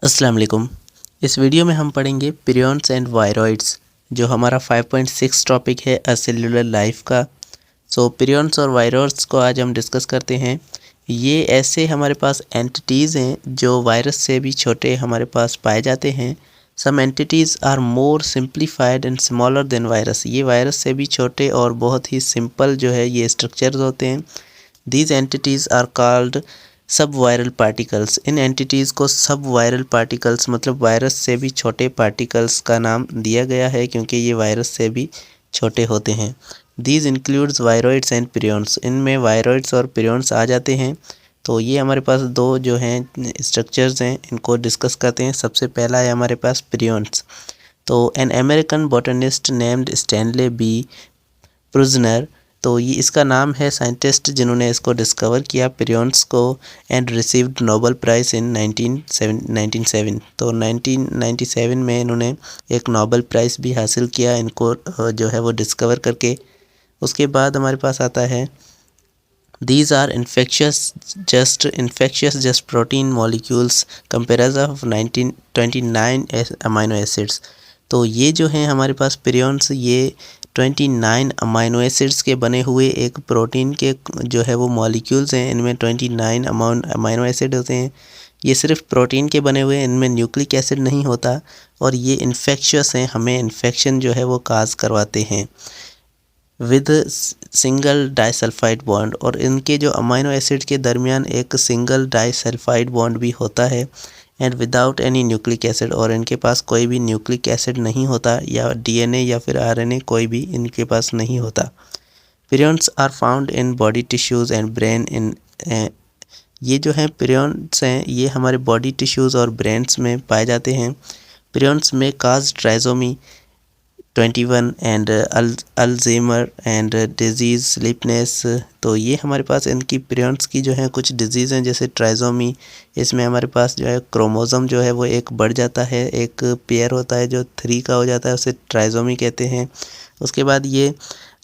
अस्सलाम वालेकुम। इस वीडियो में हम पढ़ेंगे प्रियॉन्स एंड वायरॉइड्स, जो हमारा 5.6 टॉपिक है सेलुलर लाइफ का। सो प्रियॉन्स और वायरॉइड्स को आज हम डिस्कस करते हैं। ये ऐसे हमारे पास एंटिटीज़ हैं जो वायरस से भी छोटे हमारे पास पाए जाते हैं। Some entities are more simplified and smaller than virus. ये वायरस से भी छोटे और बहुत ही सिंपल जो है ये स्ट्रक्चर्स होते हैं। दीज एंटिटीज़ आर कॉल्ड सब वायरल पार्टिकल्स। इन एंटिटीज़ को सब वायरल पार्टिकल्स मतलब वायरस से भी छोटे पार्टिकल्स का नाम दिया गया है, क्योंकि ये वायरस से भी छोटे होते हैं। These includes viroids and prions. इनमें वायरॉइड्स और प्रियॉन्स आ जाते हैं। तो ये हमारे पास दो जो हैं स्ट्रक्चर्स हैं, इनको डिस्कस करते हैं। सबसे पहला है हमारे पास प्रियॉन्स। तो an American botanist named Stanley B Prusiner, तो ये इसका नाम है साइंटिस्ट जिन्होंने इसको डिस्कवर किया प्रियॉन्स को, एंड रिसीव्ड नोबेल प्राइज़ इन 1997। तो 1997 में इन्होंने एक नोबेल प्राइज़ भी हासिल किया इनको जो है वो डिस्कवर करके। उसके बाद हमारे पास आता है These are infectious just protein molecules comprised of 29 amino acids. तो ये जो हैं हमारे पास प्रियॉन्स, ये 29 अमाइनो एसिड्स के बने हुए एक प्रोटीन के जो है वो मॉलिक्यूल्स हैं। इनमें 29 अमाइनो एसिड होते हैं। ये सिर्फ प्रोटीन के बने हुए हैं, इनमें न्यूक्लिक एसिड नहीं होता, और ये इन्फेक्शियस हैं, हमें इन्फेक्शन जो है वो काज करवाते हैं विद सिंगल डाइसल्फाइड बॉन्ड। और इनके जो अमाइनो एसिड के दरमियान एक सिंगल डाइसल्फाइड बॉन्ड भी होता है, and without any nucleic acid. और इनके पास कोई भी न्यूक्लिक एसिड नहीं होता, या डीएनए या फिर आरएनए कोई भी इनके पास नहीं होता। Prions are found in body tissues and brain इन ये जो हैं प्रियॉन्स हैं, ये हमारे बॉडी टिश्यूज़ और ब्रेन्स में पाए जाते हैं। प्रियॉन्स में cause trisomy 21 and Alzheimer and disease sleepness. तो ये हमारे पास इनकी प्रियॉन्स की जो है कुछ डिजीज़ हैं, जैसे ट्राइजोमी। इसमें हमारे पास जो है क्रोमोसोम जो है वो एक बढ़ जाता है, एक पेयर होता है जो 3 का हो जाता है, उसे ट्राइजोमी कहते हैं। उसके बाद ये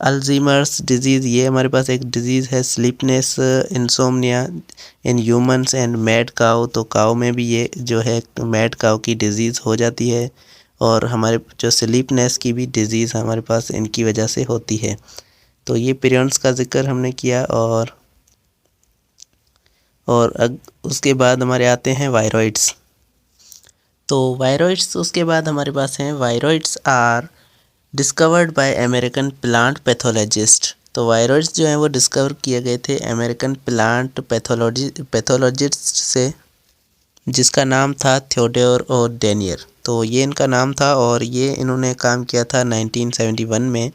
अल्जाइमर्स डिजीज़, ये हमारे पास एक डिजीज़ है। Sleepiness insomnia in humans and mad cow. तो काउ में भी ये जो है मैड काउ की डिजीज़ हो जाती है, और हमारे जो स्लीपनेस की भी डिज़ीज़ हमारे पास इनकी वजह से होती है। तो ये प्रियॉन्स का ज़िक्र हमने किया। और उसके बाद हमारे आते हैं वायरॉइड्स। तो वायरॉइड्स उसके बाद हमारे पास हैं। Viroids are discovered by American plant pathologist. तो वायरॉइड्स जो हैं वो डिस्कवर किए गए थे अमेरिकन प्लांट पैथोलॉजिस्ट से, जिसका नाम था थियोडोर और डेनियर। तो ये इनका नाम था, और ये इन्होंने काम किया था 1971 में।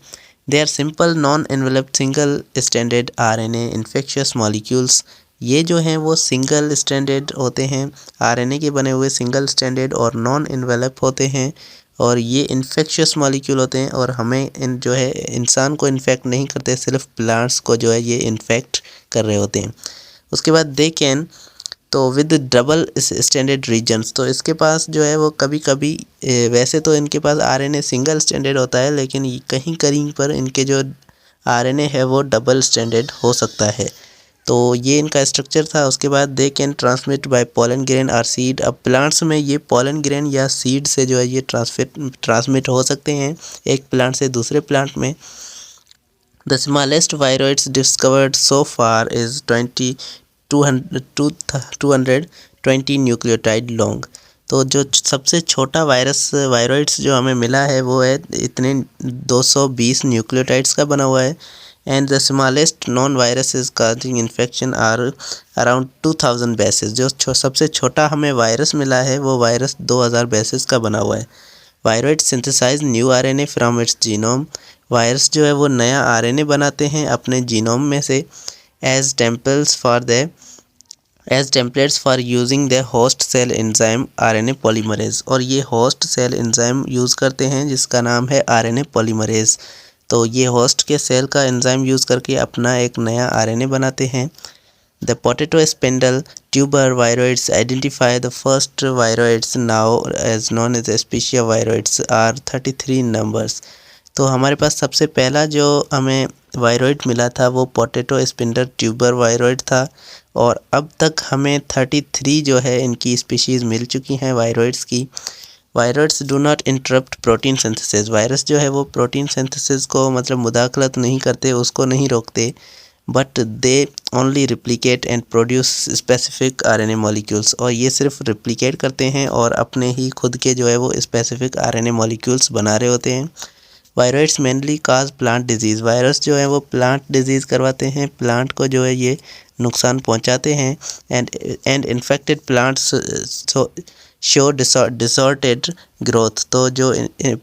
They are simple non enveloped single standard RNA infectious molecules. ये जो हैं वो सिंगल स्टैंडर्ड होते हैं, आरएनए के बने हुए सिंगल स्टैंडर्ड और नॉन एनवेलप होते हैं, और ये इन्फेक्शियस मॉलिक्यूल होते हैं, और हमें जो है इंसान को इन्फेक्ट नहीं करते, सिर्फ प्लांट्स को जो है ये इन्फेक्ट कर रहे होते हैं। उसके बाद दे कैन, तो विद डबल स्टैंडर्ड रीजन्स। तो इसके पास जो है वो कभी कभी वैसे तो इनके पास आरएनए सिंगल स्टैंडर्ड होता है, लेकिन कहीं कहीं पर इनके जो आरएनए है वो डबल स्टैंडर्ड हो सकता है। तो ये इनका स्ट्रक्चर था। उसके बाद they can transmit by pollen grain और सीड। अब प्लांट्स में ये पोलन ग्रेन या सीड से जो है ये ट्रांसमिट हो सकते हैं एक प्लांट से दूसरे प्लांट में। The smallest viroids discovered so far is 220 nucleotide long. तो जो सबसे छोटा वायरॉइड्स जो हमें मिला है वो है इतने 220 न्यूक्लियोटाइड्स का बना हुआ है। And the smallest non viruses causing infection are around 2000 bases. जो सबसे छोटा हमें वायरस मिला है वो वायरस 2000 बेसेस का बना हुआ है। Viroid synthesize new RNA from its genome. Virus जो है वो नया आरएनए बनाते हैं अपने जीनोम में से, as templates for using the host cell enzyme RNA polymerase. और ये होस्ट सेल एंजाइम यूज़ करते हैं जिसका नाम है आरएनए पॉलीमरेज। तो ये होस्ट के सेल का एंजाइम यूज़ करके अपना एक नया आरएनए बनाते हैं। The potato spindle tuber viroids identify the first viroids now as known as aspicia viroids are 33 numbers. तो हमारे पास सबसे पहला जो हमें वायरॉइड मिला था वो पोटैटो स्पिंडर ट्यूबर वायरॉइड था। और अब तक हमें 33 जो है इनकी स्पीशीज़ मिल चुकी हैं वायरॉइड्स की। Virus do not interrupt protein synthesis. Virus जो है वो प्रोटीन सिंथेसिस को मतलब मुदाखलत नहीं करते, उसको नहीं रोकते, but they only replicate and produce specific RNA molecules. और ये सिर्फ रिप्लिकेट करते हैं और अपने ही खुद के जो है वो स्पेसिफिक आरएनए मॉलिक्यूल्स बना रहे होते हैं। वायरॉइड्स मेनली काज प्लांट डिजीज़। वायरस जो है वो प्लांट डिजीज़ करवाते हैं, प्लांट को जो है ये नुकसान पहुंचाते हैं। And infected plants show disordered growth. तो जो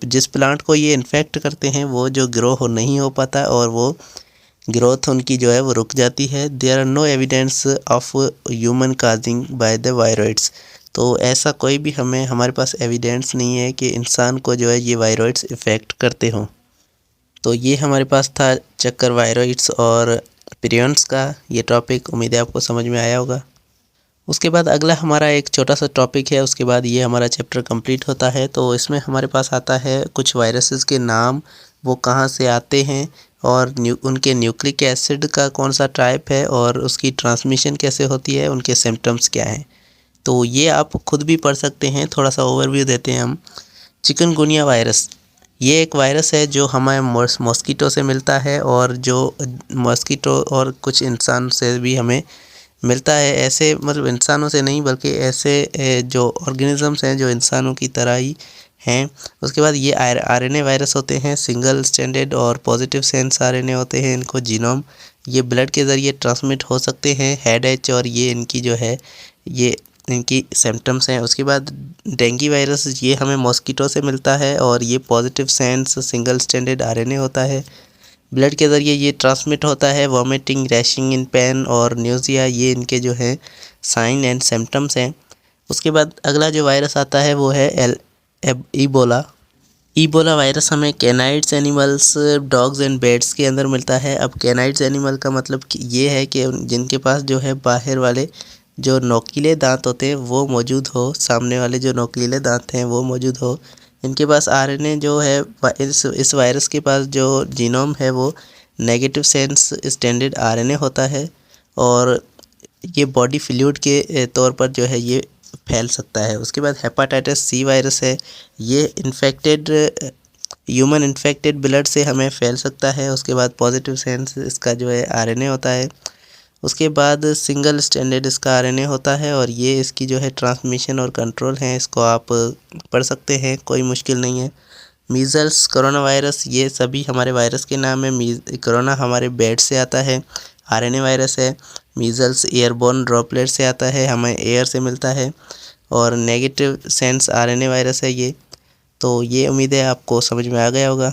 जिस प्लांट को ये इन्फेक्ट करते हैं वो जो ग्रो नहीं हो पाता और वो ग्रोथ उनकी जो है वो रुक जाती है। There are no evidence of human causing by the viroids. तो ऐसा कोई भी हमारे पास एविडेंस नहीं है कि इंसान को जो है ये वायरॉइड्स इफ़ेक्ट करते हों। तो ये हमारे पास था चक्कर वायरॉइड्स और प्रियॉन्स का ये टॉपिक। उम्मीद है आपको समझ में आया होगा। उसके बाद अगला हमारा एक छोटा सा टॉपिक है, उसके बाद ये हमारा चैप्टर कंप्लीट होता है। तो इसमें हमारे पास आता है कुछ वायरसेस के नाम, वो कहाँ से आते हैं और उनके न्यूक्लिक एसिड का कौन सा टाइप है और उसकी ट्रांसमिशन कैसे होती है, उनके सिम्टम्स क्या हैं। तो ये आप खुद भी पढ़ सकते हैं, थोड़ा सा ओवरव्यू देते हैं हम। चिकनगुनिया वायरस, ये एक वायरस है जो हमें मॉस्किटो से मिलता है और जो मॉस्किटो और कुछ इंसान से भी हमें मिलता है। ऐसे मतलब इंसानों से नहीं बल्कि ऐसे जो ऑर्गेनिजम्स हैं जो इंसानों की तरह ही हैं। उसके बाद ये आरएनए वायरस होते हैं, सिंगल स्टैंडर्ड और पॉजिटिव सेंस आरएनए होते हैं इनको जीनोम। ये ब्लड के ज़रिए ट्रांसमिट हो सकते हैं, हेड एच, और ये इनकी जो है ये इनकी सिम्टम्स हैं। उसके बाद डेंगू वायरस, ये हमें मॉस्किटो से मिलता है और ये positive sense single standard RNA होता है, ब्लड के ज़रिए ये ट्रांसमिट होता है। वॉमिटिंग, रैशिंग इन पेन और न्यूज़िया, ये इनके जो है साइन एंड सिम्टम्स हैं। उसके बाद अगला जो वायरस आता है वो है ईबोला। ईबोला वायरस हमें कैनाइड्स एनिमल्स, डॉग्स एंड बैट्स के अंदर मिलता है। अब कैनाइड्स एनिमल का मतलब ये है कि जिनके पास जो है बाहर वाले जो नोकीले दांत होते हैं वो मौजूद हो, सामने वाले जो नोकीले दांत हैं वो मौजूद हो। इनके पास आरएनए जो है इस वायरस के पास जो जीनोम है वो नेगेटिव सेंस स्टैंडर्ड आरएनए होता है और ये बॉडी फ्लूइड के तौर पर जो है ये फैल सकता है। उसके बाद हेपाटाइटिस सी वायरस है, ये ह्यूमन इन्फेक्टेड ब्लड से हमें फैल सकता है। उसके बाद पॉजिटिव सेंस इसका जो है आरएनए होता है। उसके बाद सिंगल स्टैंडर्ड इसका आरएनए होता है और ये इसकी जो है ट्रांसमिशन और कंट्रोल है, इसको आप पढ़ सकते हैं, कोई मुश्किल नहीं है। मीज़ल्स, कोरोना वायरस, ये सभी हमारे वायरस के नाम है। कोरोना हमारे बैट से आता है, आरएनए वायरस है। मीज़ल्स एयरबोर्न ड्रॉपलेट से आता है, हमें एयर से मिलता है और नेगेटिव सेंस आरएनए वायरस है ये। तो ये उम्मीद है आपको समझ में आ गया होगा।